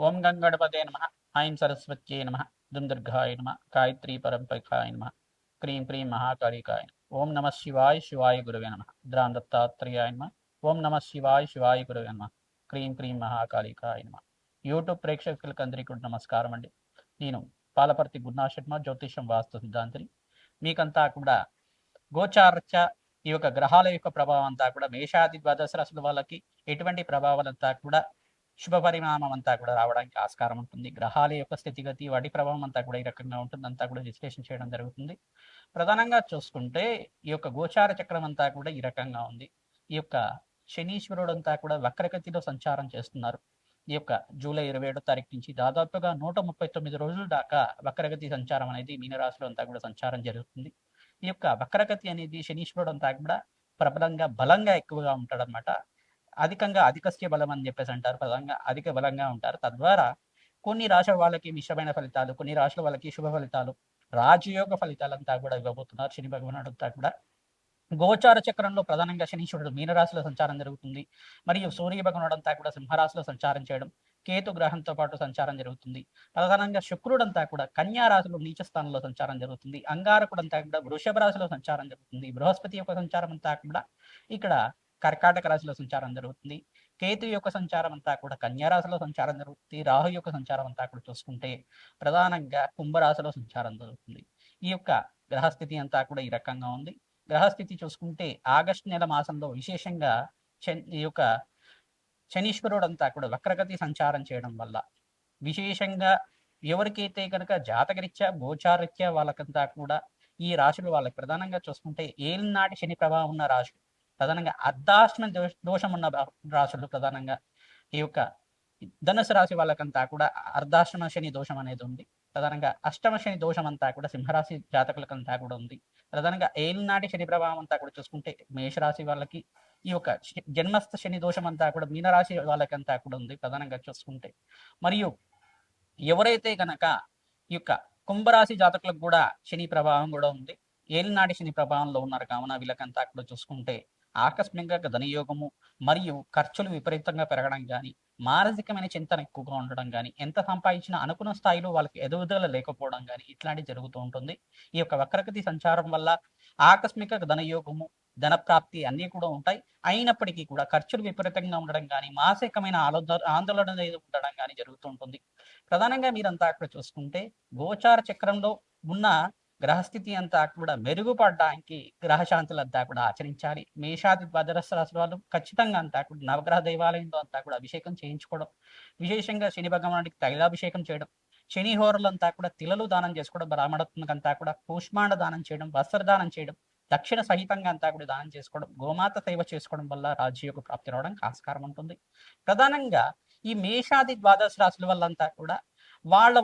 ఓం గంగణపతే నమ. ఐం సరస్వత్యై నమ. దుం దుర్గాయ నమ. గాయత్రీ పరంపకాయ నమ. క్రీం క్రీం మహాకాళికాయ నమ. ఓం నమ శివాయ శివాయ గురవే నమ. ద్రాం దత్తాత్రేయాయ నమ. ఓం నమ శివాయ శివాయ గురవే నమ. క్రీం క్రీం మహాకాళికాయ నమ. యూట్యూబ్ ప్రేక్షకులకు అందరికీ కూడా నమస్కారం అండి. నేను పాలపర్తి గురునాథ శర్మ, జ్యోతిషం వాస్తు సిద్ధాంతిని. మీకంతా కూడా గోచారత్య ఈ యొక్క గ్రహాల యొక్క ప్రభావం అంతా కూడా మేషాది ద్వాదశ రాశుల వాళ్ళకి ఎటువంటి ప్రభావాలంతా కూడా శుభ పరిణామం అంతా కూడా రావడానికి ఆస్కారం ఉంటుంది. గ్రహాల యొక్క స్థితిగతి వాటి ప్రభావం అంతా కూడా ఈ రకంగా ఉంటుంది, అంతా కూడా విశ్లేషణ చేయడం జరుగుతుంది. ప్రధానంగా చూసుకుంటే ఈ యొక్క గోచార చక్రం అంతా కూడా ఈ రకంగా ఉంది. ఈ యొక్క శనీశ్వరుడు అంతా కూడా వక్రగతిలో సంచారం చేస్తున్నారు. ఈ యొక్క జూలై 27వ తారీఖు నుంచి దాదాపుగా 139 రోజుల దాకా వక్రగతి సంచారం అనేది మీనరాశిలో అంతా కూడా సంచారం జరుగుతుంది. ఈ యొక్క వక్రగతి అనేది శనీశ్వరుడు అంతా కూడా ప్రబలంగా బలంగా ఎక్కువగా ఉంటాడు అనమాట. అధికంగా అధికస్య బలం అని చెప్పేసి అంటారు. ప్రధానంగా అధిక బలంగా ఉంటారు. తద్వారా కొన్ని రాశుల వాళ్ళకి మిశ్రమైన ఫలితాలు, కొన్ని రాశుల వాళ్ళకి శుభ ఫలితాలు, రాజయోగ ఫలితాలంతా కూడా ఇవ్వబోతున్నారు శని భగవానుడు అంతా కూడా. గోచార చక్రంలో ప్రధానంగా శనీశ్వరుడు మీనరాశిలో సంచారం జరుగుతుంది. మరియు సూర్య భగవానుడు అంతా కూడా సింహరాశిలో సంచారం చేయడం, కేతు గ్రహంతో పాటు సంచారం జరుగుతుంది. ప్రధానంగా శుక్రుడంతా కూడా కన్యా రాశిలో నీచ స్థానంలో సంచారం జరుగుతుంది. అంగారకుడు అంతా కూడా వృషభ రాశిలో సంచారం జరుగుతుంది. బృహస్పతి యొక్క సంచారం అంతా కూడా ఇక్కడ కర్కాటక రాశిలో సంచారం జరుగుతుంది. కేతు యొక్క సంచారం అంతా కూడా కన్యా రాశిలో సంచారం జరుగుతుంది. రాహు యొక్క సంచారం అంతా కూడా చూసుకుంటే ప్రధానంగా కుంభరాశిలో సంచారం జరుగుతుంది. ఈ యొక్క గ్రహస్థితి అంతా కూడా ఈ రకంగా ఉంది. గ్రహస్థితి చూసుకుంటే ఆగస్టు నెల మాసంలో విశేషంగా ఈ యొక్క శనీశ్వరుడు అంతా కూడా వక్రగతి సంచారం చేయడం వల్ల విశేషంగా ఎవరికైతే కనుక జాతకరీత్యా గోచారరీత్యా వాళ్ళకంతా కూడా ఈ రాశులు వాళ్ళకి ప్రధానంగా చూసుకుంటే ఏలినాటి శని ప్రభావం ఉన్న రాశులు, ప్రధానంగా అర్ధాష్టమ దోషం ఉన్న రాశులు, ప్రధానంగా ఈ యొక్క ధనుసు రాశి వాళ్ళకంతా కూడా అర్ధాష్టమ శని దోషం అనేది ఉంది. ప్రధానంగా అష్టమ శని దోషం అంతా కూడా సింహరాశి జాతకులకంతా కూడా ఉంది. ప్రధానంగా ఏలినాటి శని ప్రభావం అంతా కూడా చూసుకుంటే మేషరాశి వాళ్ళకి, ఈ యొక్క జన్మస్థ శని దోషం అంతా కూడా మీనరాశి వాళ్ళకంతా కూడా ఉంది ప్రధానంగా చూసుకుంటే. మరియు ఎవరైతే గనక ఈ యొక్క కుంభరాశి జాతకులకు కూడా శని ప్రభావం కూడా ఉంది, ఏలినాటి శని ప్రభావంలో ఉన్నారు కావున వీళ్ళకంతా కూడా చూసుకుంటే ఆకస్మికంగా ధనయోగము మరియు ఖర్చులు విపరీతంగా పెరగడం కానీ, మానసికమైన చింతన ఎక్కువగా ఉండడం కానీ, ఎంత సంపాదించినా అనుకున్న స్థాయిలో వాళ్ళకి ఎదుగుదల లేకపోవడం కానీ ఇట్లాంటివి జరుగుతూ ఉంటుంది. ఈ యొక్క వక్రగతి సంచారం వల్ల ఆకస్మిక ధనయోగము, ధనప్రాప్తి అన్నీ కూడా ఉంటాయి. అయినప్పటికీ కూడా ఖర్చులు విపరీతంగా ఉండడం కానీ, మానసికమైన ఆందోళన ఉండడం కానీ జరుగుతూ ఉంటుంది. ప్రధానంగా మీరంతా అక్కడ చూసుకుంటే గోచార చక్రంలో ఉన్న గ్రహస్థితి అంతా కూడా మెరుగుపడడానికి గ్రహశాంతులంతా కూడా ఆచరించాలి. మేషాది ద్వాదశ రాశుల వాళ్ళు ఖచ్చితంగా అంతా కూడా నవగ్రహ దేవాలయంలో అంతా కూడా అభిషేకం చేయించుకోవడం, విశేషంగా శని భగవానుడికి తైలాభిషేకం చేయడం, శని హోరలంతా కూడా తిలలు దానం చేసుకోవడం, బ్రాహ్మణత్మకంతా కూడా కూష్మాండ దానం చేయడం, వస్త్రదానం చేయడం, దక్షిణ సహితంగా అంతా కూడా దానం చేసుకోవడం, గోమాత సేవ చేసుకోవడం వల్ల రాజ్యయోగ ప్రాప్తి రావడానికి ఆస్కారం ఉంటుంది. ప్రధానంగా ఈ మేషాది ద్వాదశ రాశుల వల్లంతా కూడా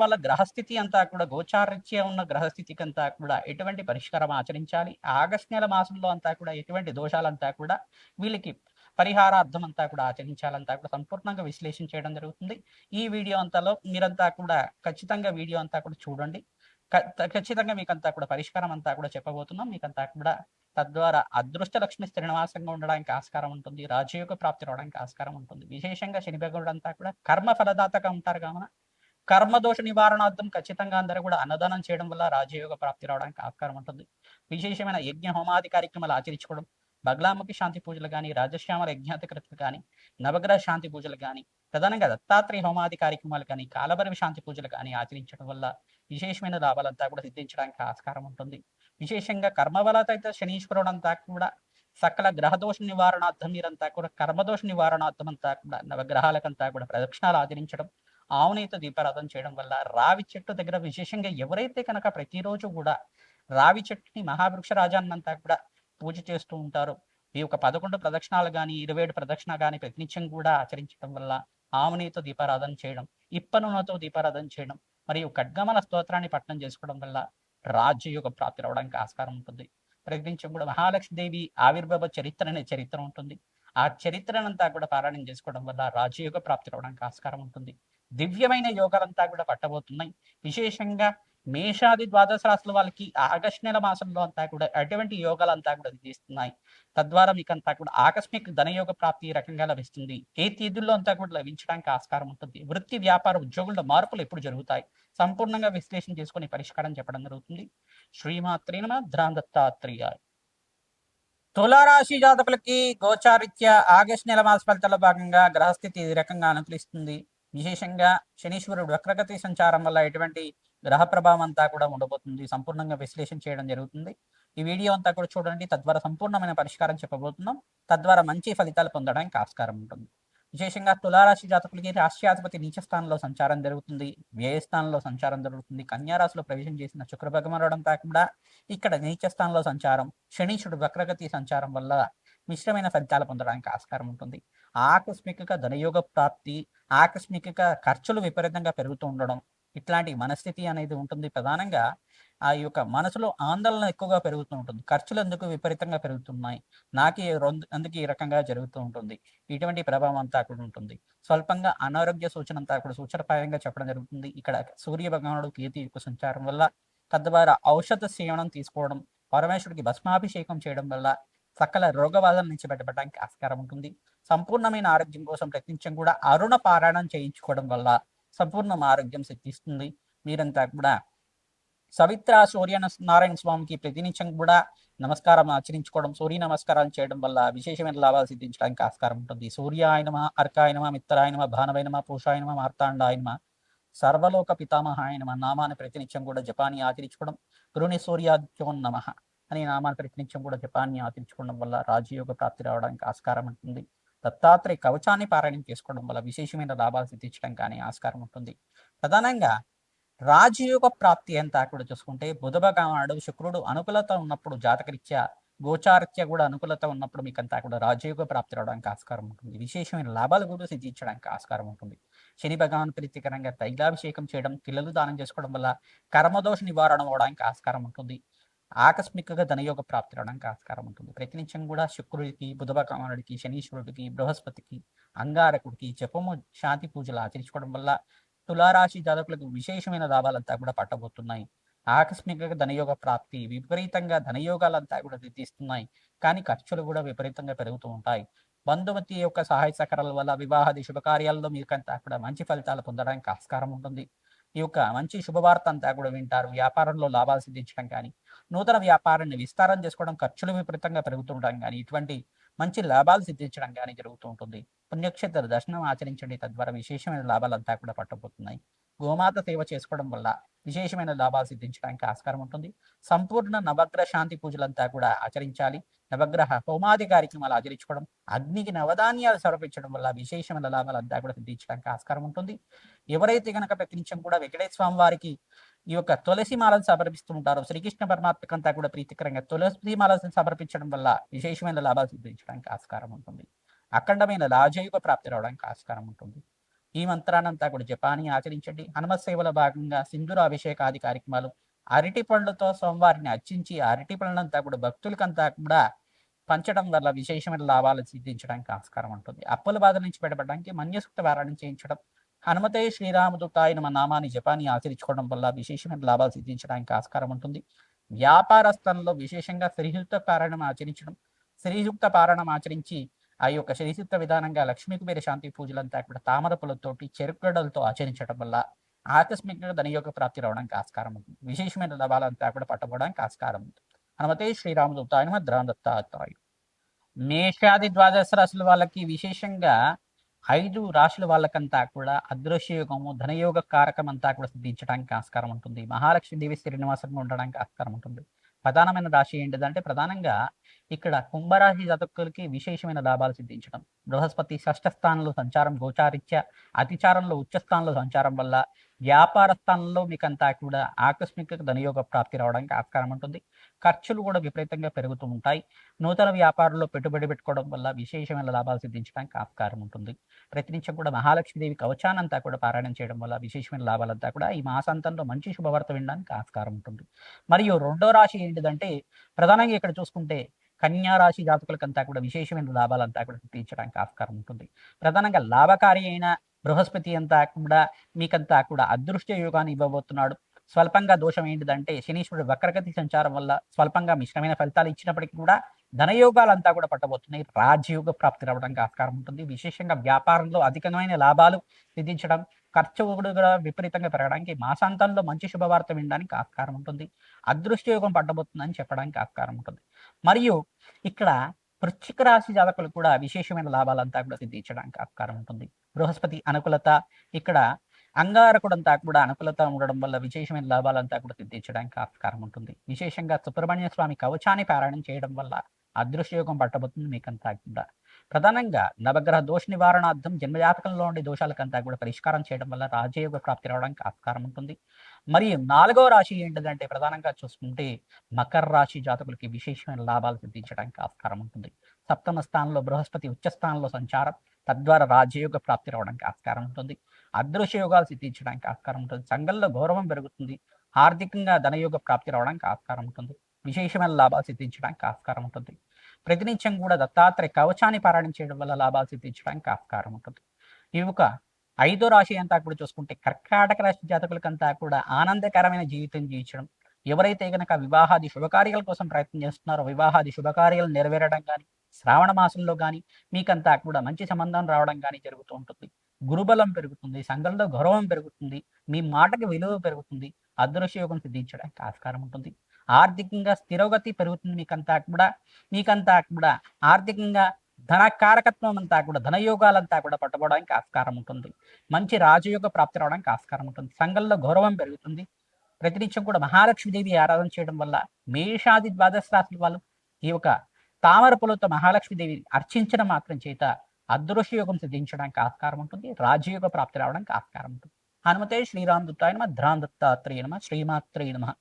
వాళ్ళ గ్రహస్థితి అంతా కూడా గోచారరీత్యా ఉన్న గ్రహస్థితికి అంతా కూడా ఎటువంటి పరిష్కారం ఆచరించాలి, ఆగస్టు నెల మాసంలో అంతా కూడా ఎటువంటి దోషాలంతా కూడా వీళ్ళకి పరిహారార్థం అంతా కూడా ఆచరించాలంతా కూడా సంపూర్ణంగా విశ్లేషణ చేయడం జరుగుతుంది. ఈ వీడియో అంతాలో మీరంతా కూడా ఖచ్చితంగా వీడియో అంతా కూడా చూడండి. ఖచ్చితంగా మీకంతా కూడా పరిష్కారం అంతా కూడా చెప్పబోతున్నాం. మీకంతా కూడా తద్వారా అదృష్ట లక్ష్మి స్థిరనివాసంగా ఉండడానికి ఆస్కారం ఉంటుంది, రాజయోగ ప్రాప్తి రావడానికి ఆస్కారం ఉంటుంది. విశేషంగా శని భగవానుడు అంతా కూడా కర్మ ఫలదాతగా ఉంటారు కావున కర్మదోష నివారణార్థం ఖచ్చితంగా అందరూ కూడా అన్నదానం చేయడం వల్ల రాజయోగ ప్రాప్తి రావడానికి ఆస్కారం ఉంటుంది. విశేషమైన యజ్ఞ హోమాది కార్యక్రమాలు ఆచరించుకోవడం, బగ్లాముఖి శాంతి పూజలు కానీ, రాజశ్యామల యజ్ఞాతికృతులు కానీ, నవగ్రహ శాంతి పూజలు కానీ, ప్రధానంగా దత్తాత్రేయ హోమాది కార్యక్రమాలు కానీ, కాలభైరవ శాంతి పూజలు కానీ ఆచరించడం వల్ల విశేషమైన లాభాలంతా కూడా సిద్ధించడానికి ఆస్కారం ఉంటుంది. విశేషంగా కర్మబలతైతే శనీశ్వరుడు అంతా కూడా సకల గ్రహదోష నివారణార్థం మీరంతా కూడా కర్మదోష నివారణార్థం అంతా కూడా నవగ్రహాలకంతా కూడా ప్రదక్షిణాలు ఆచరించడం, ఆవునేత దీపారాధన చేయడం వల్ల రావి చెట్టు దగ్గర విశేషంగా ఎవరైతే కనుక ప్రతిరోజు కూడా రావి చెట్టుని మహావృక్ష రాజాన్నంతా కూడా పూజ చేస్తూ ఉంటారో, ఈ యొక్క 11 ప్రదక్షిణాలు కానీ 27 ప్రదక్షిణ కానీ ప్రతినిత్యం కూడా ఆచరించడం వల్ల ఆవునేతో దీపారాధన చేయడం, ఇప్ప నూనెతో దీపారాధన చేయడం మరియు ఖడ్గమల స్తోత్రాన్ని పఠనం చేసుకోవడం వల్ల రాజ్యయోగ ప్రాప్తి రావడానికి ఆస్కారం ఉంటుంది. ప్రతినిత్యం కూడా మహాలక్ష్మీదేవి ఆవిర్భావ చరిత్ర అనే చరిత్ర ఉంటుంది. ఆ చరిత్రనంతా కూడా పారాయణం చేసుకోవడం వల్ల రాజయోగ ప్రాప్తి రావడానికి ఆస్కారం ఉంటుంది. దివ్యమైన యోగాలంతా కూడా పట్టబోతున్నాయి. విశేషంగా మేషాది ద్వాదశ రాశుల వాళ్ళకి ఆగస్టు నెల మాసంలో అంతా కూడా అటువంటి యోగాలంతా కూడా తీస్తున్నాయి. తద్వారా మీకంతా కూడా ఆకస్మిక ధనయోగ ప్రాప్తి ఈ రకంగా లభిస్తుంది. ఏ తేదీల్లో అంతా కూడా లభించడానికి ఆస్కారం ఉంటుంది. వృత్తి, వ్యాపార, ఉద్యోగుల మార్పులు ఎప్పుడు జరుగుతాయి? సంపూర్ణంగా విశ్లేషణ చేసుకొని పరిష్కారం చెప్పడం జరుగుతుంది. శ్రీమాత్రే నమః. దత్తాత్రేయాయ. తులారాశి జాతకులకి గోచారిత్య ఆగస్టు నెల మాస ఫలితాల్లో భాగంగా గ్రహస్థితి ఈ రకంగా అనుకూలిస్తుంది. విశేషంగా శనీశ్వరుడు వక్రగతి సంచారం వల్ల ఎటువంటి గ్రహ ప్రభావం అంతా కూడా ఉండబోతుంది. సంపూర్ణంగా విశ్లేషణ చేయడం జరుగుతుంది. ఈ వీడియో అంతా కూడా చూడండి. తద్వారా సంపూర్ణమైన పరిష్కారం చెప్పబోతున్నాం. తద్వారా మంచి ఫలితాలు పొందడానికి ఆస్కారం ఉంటుంది. విశేషంగా తులారాశి జాతకులకి రాష్ట్రాధిపతి నీచ స్థానంలో సంచారం జరుగుతుంది. వ్యయ స్థానంలో సంచారం జరుగుతుంది. కన్యారాశిలో ప్రవేశం చేసిన శుక్ర భగవానుడు కాకుండా ఇక్కడ నీచ స్థానంలో సంచారం, శనీశ్వరుడు వక్రగతి సంచారం వల్ల మిశ్రమైన ఫలితాలు పొందడానికి ఆస్కారం ఉంటుంది. ఆకస్మిక ధనయోగ ప్రాప్తి, ఆకస్మిక ఖర్చులు విపరీతంగా పెరుగుతూ ఉండడం, ఇట్లాంటి మనస్థితి అనేది ఉంటుంది. ప్రధానంగా ఆ యొక్క మనసులో ఆందోళన ఎక్కువగా పెరుగుతూ ఉంటుంది. ఖర్చులు ఎందుకు విపరీతంగా పెరుగుతున్నాయి, నాకే అందుకు ఈ రకంగా జరుగుతూ ఉంటుంది. ఇటువంటి ప్రభావం అంతా కూడా ఉంటుంది. స్వల్పంగా అనారోగ్య సూచన అంతా కూడా సూచనప్రాయంగా చెప్పడం జరుగుతుంది. ఇక్కడ సూర్య భగవానుడు కేతు యొక్క సంచారం వల్ల, తద్వారా ఔషధ సేవనం తీసుకోవడం, పరమేశ్వరుడికి భస్మాభిషేకం చేయడం వల్ల సకల రోగబాధల నుంచి బయటపడడానికి ఆస్కారం ఉంటుంది. సంపూర్ణమైన ఆరోగ్యం కోసం ప్రయత్నించడం కూడా అరుణ పారాయణం చేయించుకోవడం వల్ల సంపూర్ణ ఆరోగ్యం సిద్ధిస్తుంది. మీరంతా కూడా సవిత్ర సూర్య నారాయణ స్వామికి ప్రతినిత్యం కూడా నమస్కారం ఆచరించుకోవడం, సూర్య నమస్కారాలు చేయడం వల్ల విశేషమైన లాభాలు సిద్ధించడానికి ఆస్కారం ఉంటుంది. సూర్యాయనమ, అర్కాయనమ, మిత్రాయనమ, భానవైనమ, పూషాయనమ, మార్తాండాయనమ, సర్వలోక పితామహాయనమ నామాన్ని ప్రతినిత్యం కూడా జపాన్ని ఆచరించుకోవడం, గురుని సూర్యాద్యోన్నమ అనే నామాన్ని ప్రతినిత్యం కూడా జపాన్ని ఆచరించుకోవడం వల్ల రాజయోగ ప్రాప్తి రావడానికి ఆస్కారం ఉంటుంది. దత్తాత్రేయ కవచాన్ని పారాయణం చేసుకోవడం వల్ల విశేషమైన లాభాలు సిద్ధించడం కానీ ఆస్కారం ఉంటుంది. ప్రధానంగా రాజయోగ ప్రాప్తి అంతా కూడా చూసుకుంటే బుధ భగవానుడు శుక్రుడు అనుకూలత ఉన్నప్పుడు, జాతకరీత్యా గోచారిత్య కూడా అనుకూలత ఉన్నప్పుడు మీకంతా కూడా రాజయోగ ప్రాప్తి రావడానికి ఆస్కారం ఉంటుంది. విశేషమైన లాభాలు కూడా సిద్ధించడానికి ఆస్కారం ఉంటుంది. శని భగవాన్ ప్రీతికరంగా తైలాభిషేకం చేయడం, పిల్లలు దానం చేసుకోవడం వల్ల కర్మదోష నివారణ అవడానికి ఆస్కారం ఉంటుంది. ఆకస్మికంగా ధనయోగ ప్రాప్తి రావడానికి ఆస్కారం ఉంటుంది. ప్రతినిత్యం కూడా శుక్రుడికి, బుధ భగవానుడికి, శనీశ్వరుడికి, బృహస్పతికి, అంగారకుడికి జపము, శాంతి పూజలు ఆచరించుకోవడం వల్ల తులారాశి జాతకులకు విశేషమైన లాభాలంతా కూడా పట్టబోతున్నాయి. ఆకస్మిక ధనయోగ ప్రాప్తి, విపరీతంగా ధనయోగాలంతా కూడా సిద్ధిస్తున్నాయి. కానీ ఖర్చులు కూడా విపరీతంగా పెరుగుతూ ఉంటాయి. బంధుమతి యొక్క సహాయ సహకారాల వల్ల వివాహాది శుభకార్యాల్లో మీకంతా కూడా మంచి ఫలితాలు పొందడానికి ఆస్కారం ఉంటుంది. ఈ యొక్క మంచి శుభవార్త అంతా కూడా వింటారు. వ్యాపారంలో లాభాలు సిద్ధించడం కానీ, నూతన వ్యాపారాన్ని విస్తారం చేసుకోవడం, ఖర్చులు విపరీతంగా పెరుగుతుండడం కానీ, ఇటువంటి మంచి లాభాలు సిద్ధించడం కానీ జరుగుతూ ఉంటుంది. పుణ్యక్షేత్ర దర్శనం ఆచరించండి. తద్వారా విశేషమైన లాభాలంతా కూడా పట్టబోతున్నాయి. గోమాత సేవ చేసుకోవడం వల్ల విశేషమైన లాభాలు సిద్ధించడానికి ఆస్కారం ఉంటుంది. సంపూర్ణ నవగ్రహ శాంతి పూజలంతా కూడా ఆచరించాలి. నవగ్రహ హోమాది కార్యక్రమాలు ఆచరించుకోవడం, అగ్నికి నవధాన్యాలు సమర్పించడం వల్ల విశేషమైన లాభాలంతా కూడా సిద్ధించడానికి ఆస్కారం ఉంటుంది. ఎవరైతే కనుక ప్రతినిత్యం కూడా వెంకటేశ్వర స్వామి వారికి ఈ యొక్క తులసి మాలను సమర్పిస్తూ ఉంటారో, శ్రీకృష్ణ పరమాత్మకంతా కూడా ప్రీతికరంగా తులసి మాలను సమర్పించడం వల్ల విశేషమైన లాభాలు సిద్ధించడానికి ఆస్కారం ఉంటుంది. అఖండమైన రాజయోగ ప్రాప్తి రావడానికి ఆస్కారం ఉంటుంది. ఈ మంత్రాన్నంతా కూడా జపాన్ని ఆచరించండి. హనుమత్ సేవల భాగంగా సింధూర అభిషేకాది కార్యక్రమాలు, అరటి పండ్లతో సోమవారిని అర్చించి అరటి పండ్లంతా కూడా భక్తులకంతా కూడా పంచడం వల్ల విశేషమైన లాభాలు సిద్ధించడానికి ఆస్కారం ఉంటుంది. అప్పుల బాధ నుంచి బయటపడడానికి మన్యసూక్త వారాన్ని చేయించడం, హనుమతే శ్రీరామదూతాయ నమ నామాన్ని జపాన్ని ఆచరించుకోవడం వల్ల విశేషమైన లాభాలు సిద్ధించడానికి ఆస్కారం ఉంటుంది. వ్యాపార స్థలంలో విశేషంగా శ్రీయుక్త పారాయణం ఆచరించడం, శ్రీయుక్త పారాయణం ఆచరించి ఆ యొక్క శ్రీయుక్త విధానంగా లక్ష్మీ కుబేర శాంతి పూజలంతా కూడా తామర పూలతోటి, చెరుకుగడలతో ఆచరించడం వల్ల ఆకస్మికంగా ధనయోగ ప్రాప్తి రావడానికి ఆస్కారం ఉంటుంది. విశేషమైన లాభాలంతా కూడా పట్టబోవడానికి ఆస్కారం ఉంటుంది. హనుమతే శ్రీరామదూతాయ నమ. దత్తాత్రేయ. మేషాది ద్వాదశ రాశుల వాళ్ళకి విశేషంగా 5 రాశుల వాళ్ళకంతా కూడా అదృశ్యయోగము, ధనయోగ కారకం అంతా కూడా సిద్ధించడానికి ఆస్కారం ఉంటుంది. మహాలక్ష్మి దేవి శ్రీనివాసంగా ఉండడానికి ఆస్కారం ఉంటుంది. ప్రధానమైన రాశి ఏంటిదంటే ప్రధానంగా ఇక్కడ కుంభరాశి జాతకులకి విశేషమైన లాభాలు సిద్ధించడం, బృహస్పతి షష్ఠ స్థానంలో సంచారం, గోచారిత్య అతిచారంలో ఉచ్చ స్థానంలో సంచారం వల్ల వ్యాపార స్థానంలో మీకంతా కూడా ఆకస్మిక ధనయోగ ప్రాప్తి రావడానికి ఆస్కారం ఉంటుంది. ఖర్చులు కూడా విపరీతంగా పెరుగుతూ ఉంటాయి. నూతన వ్యాపారంలో పెట్టుబడి పెట్టుకోవడం వల్ల విశేషమైన లాభాలు సిద్ధించడానికి ఆస్కారం ఉంటుంది. ప్రతినిత్యం కూడా మహాలక్ష్మీదేవి కవచానంతా కూడా పారాయణం చేయడం వల్ల విశేషమైన లాభాలంతా కూడా ఈ మాసాంతంలో మంచి శుభవార్త వినడానికి ఆస్కారం ఉంటుంది. మరియు రెండో రాశి ఏంటిదంటే ప్రధానంగా ఇక్కడ చూసుకుంటే కన్యా రాశి జాతకులకంతా కూడా విశేషమైన లాభాలంతా కూడా సిద్ధించడానికి ఆస్కారం ఉంటుంది. ప్రధానంగా లాభకారి అయిన బృహస్పతి అంతా కూడా మీకంతా కూడా అదృష్ట యోగాన్ని ఇవ్వబోతున్నాడు. స్వల్పంగా దోషం ఏంటిదంటే శనీశ్వరుడు వక్రగతి సంచారం వల్ల స్వల్పంగా మిశ్రమైన ఫలితాలు ఇచ్చినప్పటికీ కూడా ధనయోగాలంతా కూడా పట్టబోతున్నాయి. రాజయోగ ప్రాప్తి రావడానికి ఆస్కారం ఉంటుంది. విశేషంగా వ్యాపారంలో అధికమైన లాభాలు సిద్ధించడం, ఖర్చు కూడా విపరీతంగా పెరగడానికి, మాసాంతంలో మంచి శుభవార్త వినడానికి ఆస్కారం ఉంటుంది. అదృష్టయోగం పట్టబోతుందని చెప్పడానికి ఆస్కారం ఉంటుంది. మరియు ఇక్కడ వృశ్చిక రాశి జాతకులు కూడా విశేషమైన లాభాలంతా కూడా సిద్ధించడానికి ఆస్కారం ఉంటుంది. బృహస్పతి అనుకూలత, ఇక్కడ అంగారకుడంతా కూడా అనుకూలత ఉండడం వల్ల విశేషమైన లాభాలంతా కూడా సిద్ధించడానికి ఆస్కారం ఉంటుంది. విశేషంగా సుబ్రహ్మణ్య స్వామి కవచాన్ని పారాయణం చేయడం వల్ల అదృష్టయోగం పట్టబోతుంది మీకంతా కూడా. ప్రధానంగా నవగ్రహ దోష నివారణార్థం జన్మజాతకంలో ఉండే దోషాలకంతా కూడా పరిష్కారం చేయడం వల్ల రాజయోగ ప్రాప్తి రావడానికి ఆస్కారం ఉంటుంది. మరియు 4వ రాశి ఏంటిదంటే ప్రధానంగా చూసుకుంటే మకర రాశి జాతకులకి విశేషమైన లాభాలు సిద్ధించడానికి ఆస్కారం ఉంటుంది. సప్తమ స్థానంలో బృహస్పతి ఉచ్చ స్థానంలో సంచారం, తద్వారా రాజయోగ ప్రాప్తి రావడానికి ఆస్కారం ఉంటుంది. అదృశ్య యోగాలు సిద్ధించడానికి ఆస్కారం ఉంటుంది. సంఘంలో గౌరవం పెరుగుతుంది. ఆర్థికంగా ధనయోగ ప్రాప్తి రావడానికి ఆస్కారం ఉంటుంది. విశేషమైన లాభాలు సిద్ధించడానికి ఆస్కారం ఉంటుంది. ప్రతినిత్యం కూడా దత్తాత్రేయ కవచాన్ని పారాయణం చేయడం వల్ల లాభాలు సిద్ధించడానికి ఆస్కారం ఉంటుంది. ఈ యొక్క 5వ రాశి అంతా కూడా చూసుకుంటే కర్కాటక రాశి జాతకులకంతా కూడా ఆనందకరమైన జీవితం జీవించడం. ఎవరైతే గనక వివాహాది శుభకార్యాల కోసం ప్రయత్నం చేస్తున్నారో వివాహాది శుభకార్యాలు నెరవేరడం కానీ, శ్రావణ మాసంలో కానీ మీకంతా కూడా మంచి సంబంధం రావడం కానీ జరుగుతూ ఉంటుంది. గురుబలం పెరుగుతుంది. సంఘంలో గౌరవం పెరుగుతుంది. మీ మాటకి విలువ పెరుగుతుంది. అదృశ్య యోగం సిద్ధించడానికి ఆస్కారం ఉంటుంది. ఆర్థికంగా స్థిరోగతి పెరుగుతుంది. మీకంతా కూడా ఆర్థికంగా ధన కారకత్వం అంతా కూడా ధనయోగాలంతా కూడా పట్టుకోవడానికి ఆస్కారం ఉంటుంది. మంచి రాజయోగ ప్రాప్తి రావడానికి ఆస్కారం ఉంటుంది. సంఘంలో గౌరవం పెరుగుతుంది. ప్రతినిత్యం కూడా మహాలక్ష్మీదేవి ఆరాధన చేయడం వల్ల మేషాది ద్వాదశ రాశుల వాళ్ళు ఈ యొక్క తామర పూలతో మహాలక్ష్మీదేవి అర్చించడం మాత్రం చేత అదృశ్య యోగం సిద్ధించడానికి ఆస్కారం ఉంటుంది. రాజయోగ ప్రాప్తి రావడానికి ఆస్కారం ఉంటుంది. హనుమతే శ్రీరామ్ దత్తాయ నమః, ధ్రాన్ దత్తాత్రేయ నమః, శ్రీమాత్రేయ నమః.